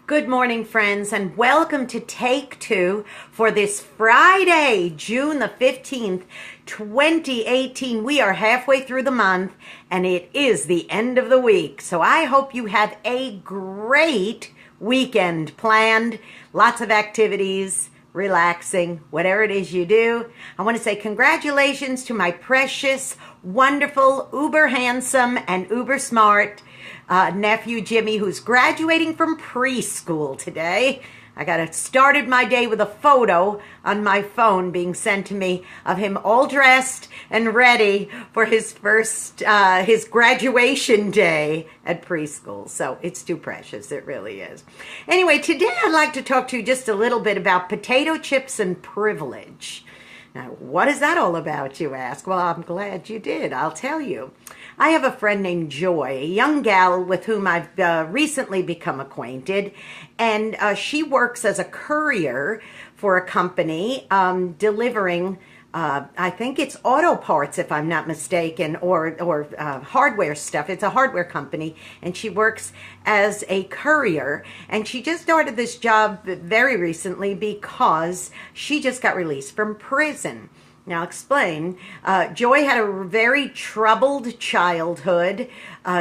Good morning, friends, and welcome to Take Two for this Friday, June the 15th, 2018. We are halfway through the month, and it is the end of the week. So I hope you have a great weekend planned. Lots of activities, relaxing, whatever it is you do. I want to say congratulations to my precious, wonderful, uber handsome, and uber smart nephew Jimmy, who's graduating from preschool today. I started my day with a photo on my phone being sent to me of him all dressed and ready for his graduation day at preschool. So it's too precious, it really is. Anyway, today I'd like to talk to you just a little bit about potato chips and privilege. Now, what is that all about, you ask? Well, I'm glad you did. I'll tell you. I have a friend named Joy, a young gal with whom I've recently become acquainted, and she works as a courier for a company delivering, I think it's auto parts, if I'm not mistaken, or hardware stuff. It's a hardware company, and she works as a courier, and she just started this job very recently because she just got released from prison. Now, I'll explain. Joy had a very troubled childhood.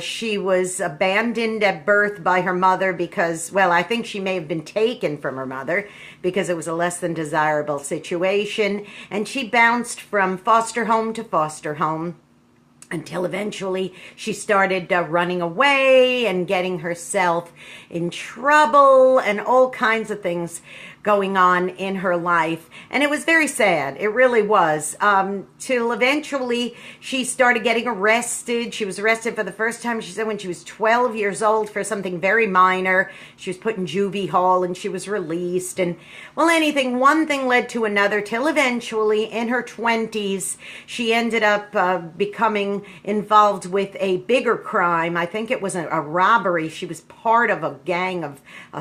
She was abandoned at birth by her mother because, well, I think she may have been taken from her mother because it was a less than desirable situation. And she bounced from foster home to foster home until eventually she started running away and getting herself in trouble and all kinds of things going on in her life. And it was very sad. It really was. Till eventually she started getting arrested. She was arrested for the first time, she said, when she was 12 years old for something very minor. She was put in juvie hall and she was released. And, well, one thing led to another till eventually in her 20s, she ended up becoming involved with a bigger crime. I think it was a robbery. She was part of a gang of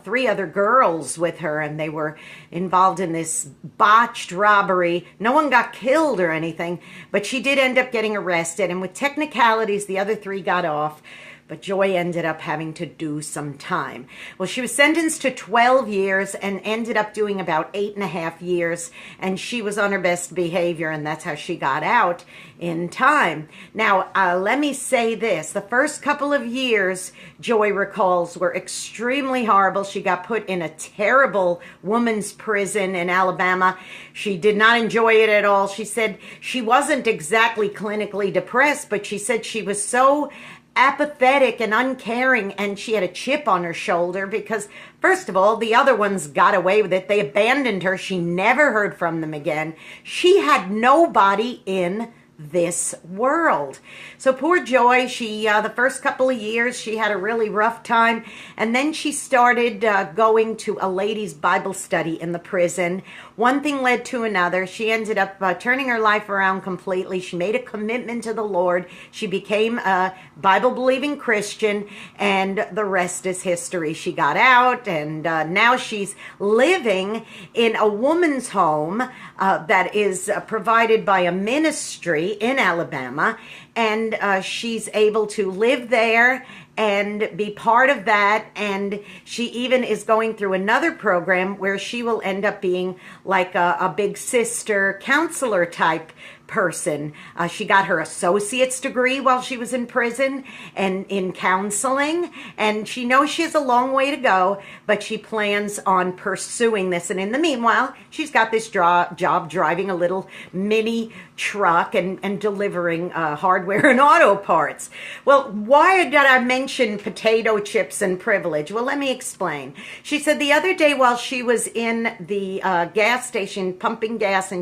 3 other girls with her, and they were involved in this botched robbery. No one got killed or anything, but she did end up getting arrested, and with technicalities, the other 3 got off. But Joy ended up having to do some time. Well, she was sentenced to 12 years and ended up doing about 8.5 years. And she was on her best behavior, and that's how she got out in time. Now, let me say this. The first couple of years, Joy recalls, were extremely horrible. She got put in a terrible woman's prison in Alabama. She did not enjoy it at all. She said she wasn't exactly clinically depressed, but she said she was so apathetic and uncaring, and she had a chip on her shoulder because, first of all, the other ones got away with it. They abandoned her. She never heard from them again. She had nobody in this world. So poor Joy, the first couple of years, she had a really rough time, and then she started going to a ladies' Bible study in the prison. One thing led to another. She ended up turning her life around completely. She made a commitment to the Lord. She became a Bible-believing Christian, and the rest is history. She got out, and now she's living in a woman's home that is provided by a ministry in Alabama, and she's able to live there and be part of that. And she even is going through another program where she will end up being like a big sister counselor type person. She got her associate's degree while she was in prison and in counseling, and she knows she has a long way to go, but she plans on pursuing this. And in the meanwhile, she's got this job driving a little mini truck and delivering hardware and auto parts. Well, why did I mention potato chips and privilege? Well, let me explain. She said the other day while she was in the gas station pumping gas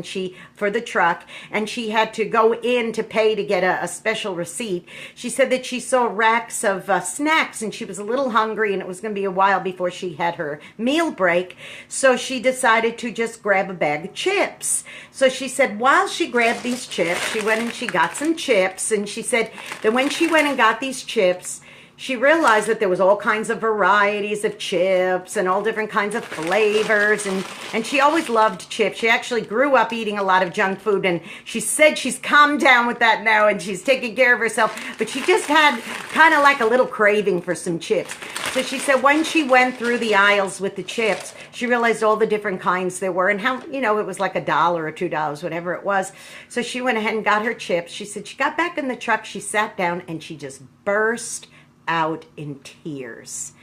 for the truck, and she had to go in to pay to get a special receipt, she said that she saw racks of snacks, and she was a little hungry, and it was going to be a while before she had her meal break. So she decided to just grab a bag of chips. So she said while she grabbed these chips, she went and she got some chips, and she said that when she went and got these chips, she realized that there was all kinds of varieties of chips and all different kinds of flavors, and she always loved chips. She actually grew up eating a lot of junk food, and she said she's calmed down with that now and she's taking care of herself, but she just had kind of like a little craving for some chips. So she said when she went through the aisles with the chips, she realized all the different kinds there were and how, you know, it was like $1 or $2, whatever it was. So she went ahead and got her chips. She said she got back in the truck, she sat down, and she just burst out in tears.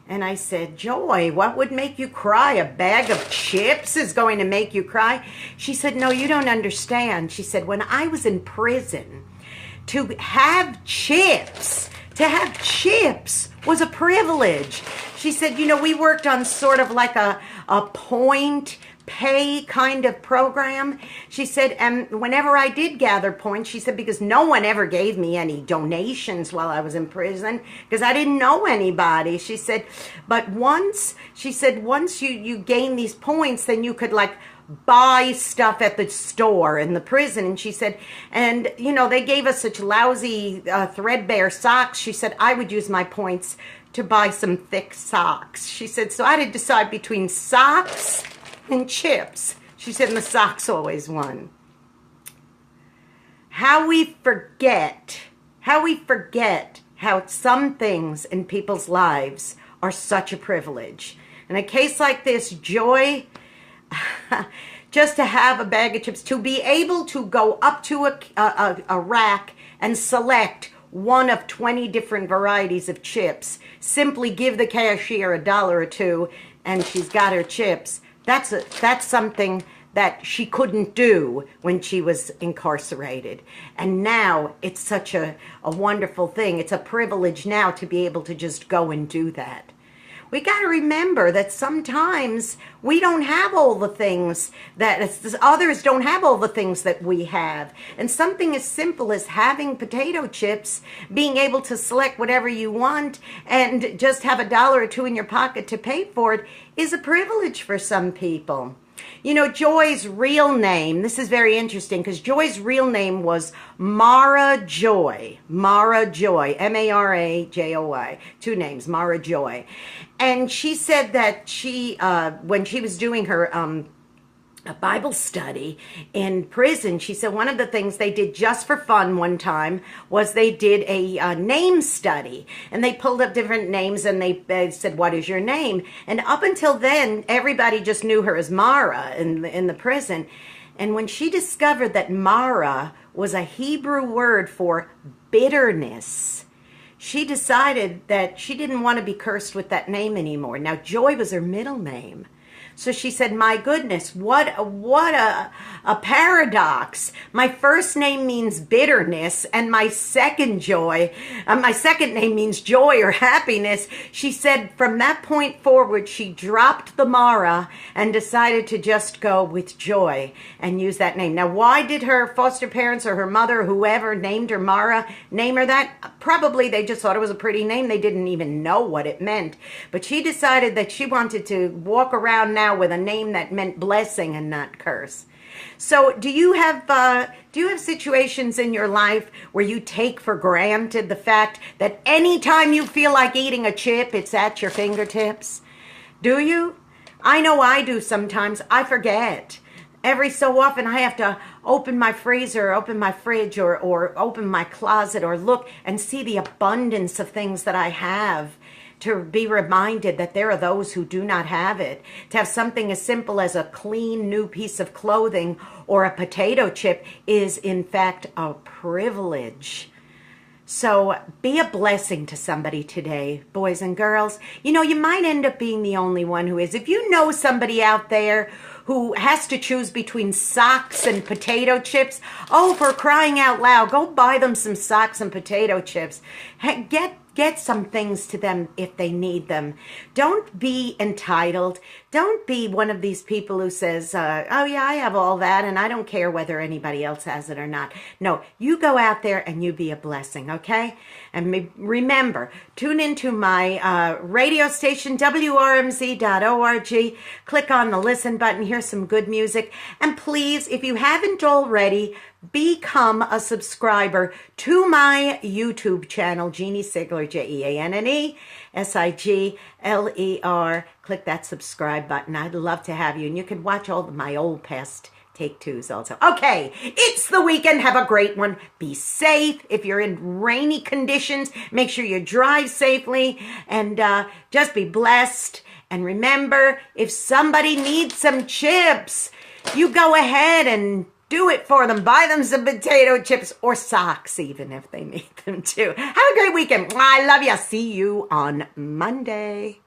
And I said, Joy, what would make you cry? A bag of chips is going to make you cry? She said, no, you don't understand. She said, when I was in prison, to have chips was a privilege. She said, you know, we worked on sort of like a point pay kind of program. She said, and whenever I did gather points, she said, because no one ever gave me any donations while I was in prison because I didn't know anybody. She said, but once you gain these points, then you could like buy stuff at the store in the prison. And she said, and you know, they gave us such lousy threadbare socks. She said, I would use my points to buy some thick socks. She said, so I had to decide between socks and chips. She said, and the socks always won. How we forget how some things in people's lives are such a privilege. In a case like this, Joy, just to have a bag of chips, to be able to go up to a rack and select one of 20 different varieties of chips, simply give the cashier $1 or $2, and she's got her chips. That's something that she couldn't do when she was incarcerated. And now it's such a wonderful thing. It's a privilege now to be able to just go and do that. We got to remember that sometimes we don't have all the things that others don't have all the things that we have. And something as simple as having potato chips, being able to select whatever you want and just have $1 or $2 in your pocket to pay for it is a privilege for some people. You know, Joy's real name, this is very interesting because Joy's real name was Mara Joy. Mara Joy, M-A-R-A-J-O-Y. 2 names, Mara Joy. And she said that she, when she was doing her a Bible study in prison, she said one of the things they did just for fun one time was they did a name study, and they pulled up different names and they said, what is your name? And up until then, everybody just knew her as Mara in the prison. And when she discovered that Mara was a Hebrew word for bitterness, she decided that she didn't want to be cursed with that name anymore. Now, Joy was her middle name. So she said, my goodness, what a paradox. My first name means bitterness, and my second name means joy or happiness. She said from that point forward, she dropped the Mara and decided to just go with Joy and use that name. Now, why did her foster parents or her mother, whoever named her Mara, name her that? Probably they just thought it was a pretty name. They didn't even know what it meant. But she decided that she wanted to walk around now with a name that meant blessing and not curse. So do you have situations in your life where you take for granted the fact that anytime you feel like eating a chip, it's at your fingertips? Do you? I know I do sometimes. I forget. Every so often I have to open my freezer, open my fridge, or open my closet, or look and see the abundance of things that I have, to be reminded that there are those who do not have it. To have something as simple as a clean new piece of clothing or a potato chip is in fact a privilege. So be a blessing to somebody today, boys and girls. You know, you might end up being the only one who is. If you know somebody out there who has to choose between socks and potato chips, oh, for crying out loud, go buy them some socks and potato chips. Get some things to them if they need them. Don't be entitled. Don't be one of these people who says, oh yeah, I have all that and I don't care whether anybody else has it or not. No, you go out there and you be a blessing, okay? And remember, tune into my radio station, WRMZ.org. Click on the listen button, hear some good music. And please, if you haven't already, become a subscriber to my YouTube channel, Jeanne Sigler. Sigler, JeanneSigler. Click that subscribe button. I'd love to have you. And you can watch all of my old past Take Twos also. Okay, it's the weekend. Have a great one. Be safe. If you're in rainy conditions, make sure you drive safely and just be blessed. And remember, if somebody needs some chips, you go ahead and do it for them. Buy them some potato chips or socks even if they need them too. Have a great weekend. I love you. See you on Monday.